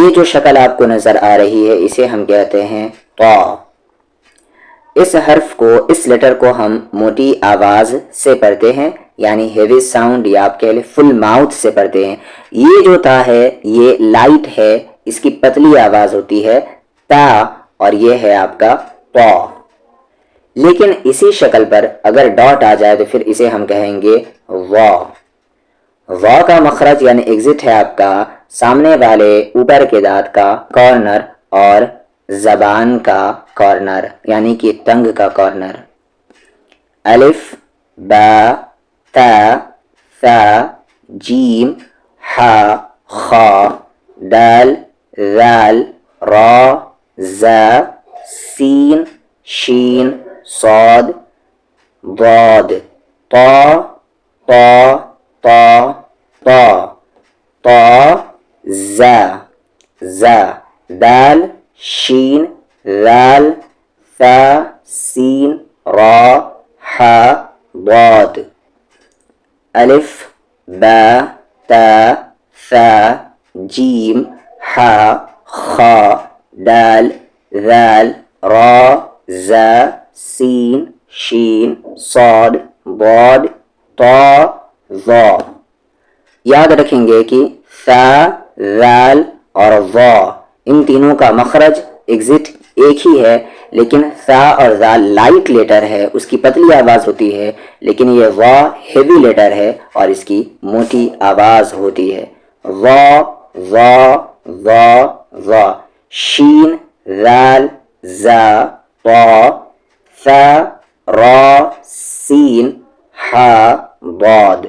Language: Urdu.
یہ جو شکل آپ کو نظر آ رہی ہے اسے ہم کہتے ہیں طا. اس حرف کو، اس لیٹر کو ہم موٹی آواز سے پڑھتے ہیں، یعنی ہیوی ساؤنڈ یا آپ کہہ لیں فل ماؤتھ سے پڑھتے ہیں. یہ جو تا ہے یہ لائٹ ہے، اس کی پتلی آواز ہوتی ہے تا، اور یہ ہے آپ کا طا. لیکن اسی شکل پر اگر ڈاٹ آ جائے تو پھر اسے ہم کہیں گے وا. وا کا مخرج یعنی ایگزٹ ہے آپ کا سامنے والے اوپر کے دانت کا کارنر اور زبان کا کارنر، یعنی کہ ٹنگ کا کارنر. الف با تا ثا جیم ہا خا دال ذال را زا سین شین صاد ضاد طا طا طا طا طا زا زا دال شین ذال ثا سین را حا ضاد. الف با تا ثا جیم ہا خا دال ذال را زا سین شین صاد ضاد طا ظا. یاد رکھیں گے کہ ثا ذال اور ظا ان تینوں کا مخرج ایگزٹ ایک ہی ہے، لیکن ثا اور ذال لائٹ لیٹر ہے، اس کی پتلی آواز ہوتی ہے، لیکن یہ ظا ہیوی لیٹر ہے اور اس کی موٹی آواز ہوتی ہے. ظا ظا ظا ظا شین ذال زا طا ثا را سین حا ضاد.